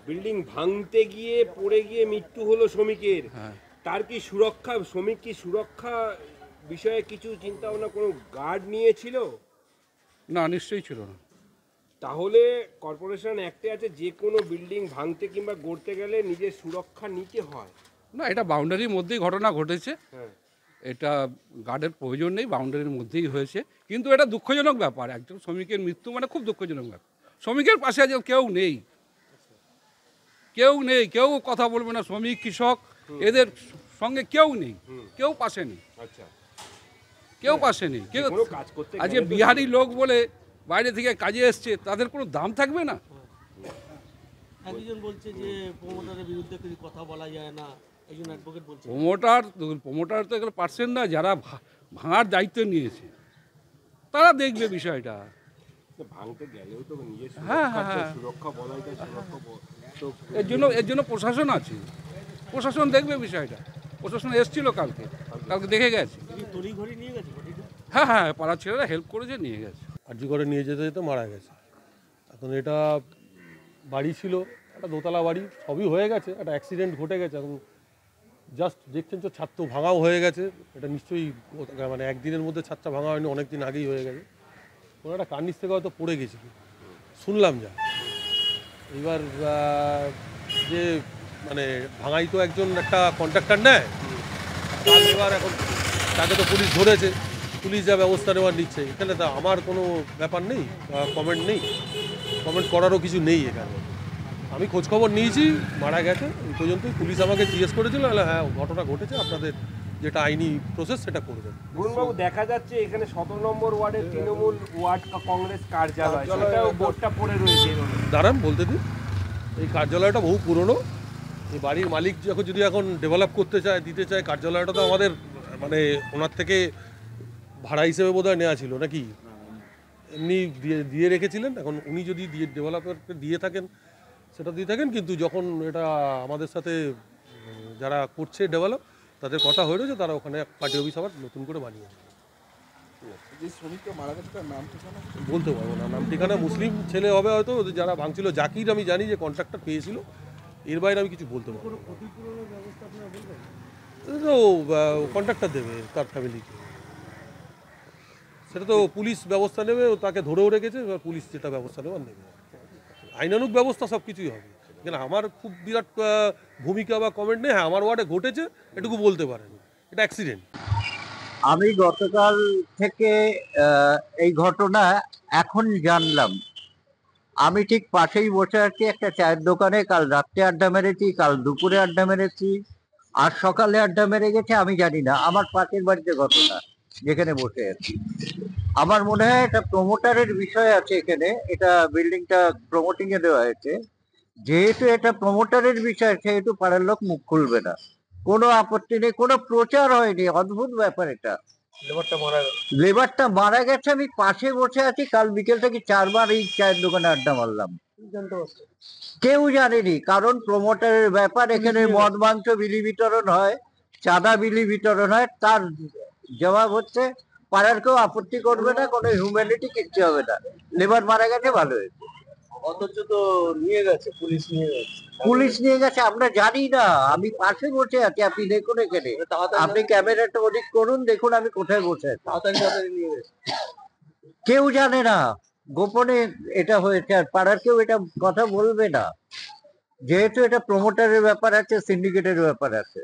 Building ভাঙতে গিয়ে পড়ে গিয়ে মৃত্যু হলো শ্রমিকের। হ্যাঁ। তার কি সুরক্ষা, শ্রমিক কি সুরক্ষা বিষয়ে কিছু চিন্তা ভাবনা, কোনো গার্ড নিয়েছিল? না, নিশ্চয়ই ছিল না। তাহলে কর্পোরেশন অ্যাক্টে আছে যে কোনো বিল্ডিং ভাঙতে কিংবা গড়তে গেলে নিজের সুরক্ষা নিতে হয়। না, এটা বাউন্ডারির মধ্যেই ঘটনা ঘটেছে। হ্যাঁ, এটা গার্ডের প্রয়োজন নেই, বাউন্ডারির মধ্যেই হয়েছে। কিন্তু এটা দুঃখজনক ব্যাপার, একজন শ্রমিকের মৃত্যু মানে খুব দুঃখজনক ব্যাপার। শ্রমিকের পাশে আজ কেউ নেই, কেউ নেই, কেউ কথা বলবে না। শ্রমিক, কৃষক, এদের সঙ্গে কেউ নেই, কেউ পাশে নেই, আচ্ছা। কেউ পাশে নেই, কেউ। কোনো কাজ করতে আজকে গেলে তো বিহারি লোক বলে বাইরে থেকে কাজে এসছে, তাদের কোনো দাম থাকবে না? একজন বলছে যে প্রমোটারের বিরুদ্ধে কিছু কথা বলা যায় না, একজন অ্যাডভোকেট বলছে। প্রমোটার তো এগুলো পারছেন না, যারা ভাঙার দায়িত্ব নিয়েছে তারা দেখবে বিষয়টা। ভাঙতে গেলেও তো নিজের হ্যাঁ, সুরক্ষা, হ্যাঁ। সুরক্ষা বলাই যায়, সুরক্ষা তো এর জন্য প্রশাসন আছে, প্রশাসন দেখবে বিষয়টা। প্রশাসন এসেছিল কালকে দেখে গেছে। তড়িঘড়ি নিয়ে গেছে বডিটা। হ্যাঁ, হ্যাঁ, পাড়ার ছেলেরা হেল্প করেছে, নিয়ে গেছে। আরজি করে নিয়ে যেতে যেতে মারা গেছে। এখন এটা বাড়ি ছিল, একটা দোতলা বাড়ি, সবই হয়ে গেছে, একটা অ্যাক্সিডেন্ট ঘটে গেছে। এখন জাস্ট দেখছেন তো, ছাদ তো ভাঙাও হয়ে গেছে। এটা নিশ্চয়ই মানে একদিনের মধ্যে ছাদটা ভাঙা হয়নি, অনেক দিন আগেই হয়ে গেছে। কোনো একটা কার নিচ থেকে হয়তো পড়ে গেছিল, শুনলাম যা। এইবার যে মানে ভাঙাই তো একজন একটা কন্ট্রাক্টর নেয়, তার এবার এখন তাকে তো পুলিশ ধরেছে, পুলিশ যা ব্যবস্থা নেওয়ার নিচ্ছে। এখানে তো আমার কোনো ব্যাপার নেই, কমেন্ট নেই, কমেন্ট করারও কিছু নেই এখানে। আমি খোঁজখবর নিয়েছি, মারা গেছে এই পর্যন্তই। পুলিশ আমাকে জিজ্ঞেস করেছিল, হ্যাঁ ঘটনা ঘটেছে, আপনাদের যেটা আইনি প্রসেস সেটা করবেন। বরুণবাবু, দেখা যাচ্ছে এখানে 17 নম্বর ওয়ার্ডের তৃণমূল ওয়ার্ড কংগ্রেস কার্যালয়, সেটাও বোর্ডটা পড়ে রয়েছে। দাঁড়ান, বলতে দিন। এই কার্যালয়টা বহু পুরনো। এই বাড়ির মালিক যখন যদি এখন ডেভেলপ করতে চায়, দিতে চায়, কার্যালয়টা তো আমাদের মানে ওনার থেকে ভাড়া হিসেবে বোধহয় নেওয়া ছিল নাকি, এমনি দিয়ে রেখেছিলেন। এখন উনি যদি ডেভেলপারকে দিয়ে থাকেন, সেটা দিয়ে থাকেন। কিন্তু যখন এটা আমাদের সাথে যারা করছে ডেভেলপ, তাদের কথা হয়ে রয়েছে, তারা ওখানে পার্টি অফিস আবার নতুন করে বানিয়ে দেবে। যে শ্রমিকটা মারা গেছে তার নাম ঠিকানা বলতে পারবো না নাম ঠিকানা, মুসলিম ছেলে হবে হয়তো। যারা ভাঙছিল, জাকির আমি জানি যে কন্ট্রাক্টর পেয়েছিল, এর বাইরে আমি কিছু বলতে পারবো না। এটা তো কন্ট্রাক্টর দেবে তার ফ্যামিলিকে, সেটা তো পুলিশ ব্যবস্থা নেবে। তাকে ধরেও রেখেছে, এবার পুলিশ যেটা ব্যবস্থা নেবে নেবে, আইনানুগ ব্যবস্থা সব কিছুই হবে। কেন আমার খুব বিরাট ভূমিকা বা কমেন্ট নেই। হ্যাঁ, আমার ওয়ার্ডে ঘটেছে, এটুকু বলতে পারেন, এটা অ্যাক্সিডেন্ট। আমি গতকাল থেকে এই ঘটনা এখন জানলাম। আমি ঠিক পাশেই বসে আছি একটা চায়ের দোকানে। কাল রাত্রে আড্ডা মেরেছি, কাল দুপুরে আড্ডা মেরেছি, আর সকালে আড্ডা মেরে গেছে আমি জানি না। আমার পাশের বাড়িতে ঘটনা, যেখানে বসে আছি। আমার মনে হয় এটা প্রমোটারের বিষয় আছে এখানে। এটা বিল্ডিংটা প্রমোটিং এ দেওয়া হয়েছে। যেহেতু এটা প্রমোটারের বিষয়, সেহেতু পাড়ার লোক মুখ খুলবে না। কোনো আপত্তি নেই, কোনো প্রচার হয়নি। অদ্ভুত ব্যাপার এটা। লেবারটা মারা গেছে, আমি পাশে বসে আছি। কাল বিকেল থেকে 4বার এই চায়ের দোকানে আড্ডা মারলাম, কেউ জানেনি। কারণ প্রমোটারের ব্যাপার, এখানে মদ মাংস বিলি বিতরণ হয়, চাঁদা বিলি বিতরণ হয়। তার জবাব হচ্ছে পাড়ার কেউ আপত্তি করবে না, কোনো হিউম্যানিটি কিচ্ছু হবে না। লেবার মারা গেছে, ভালো হয়েছে। অথচ তো নিয়ে গেছে, পুলিশ নিয়ে গেছে। পুলিশ নিয়ে গেছে আমরা জানি না, আমি পাশে বসে আছি। আপনি দেখুন এখানে, আপনি ক্যামেরাটা ওদিক করুন, দেখুন আমি কোথায় বসে আছি। তাড়াতাড়ি নিয়ে গেছে। কেউ জানে না, গোপনে এটা হয়েছে। আর পাড়ার কেউ এটা কথা বলবে না, যেহেতু এটা প্রমোটারের ব্যাপার আছে, সিন্ডিকেটের ব্যাপার আছে।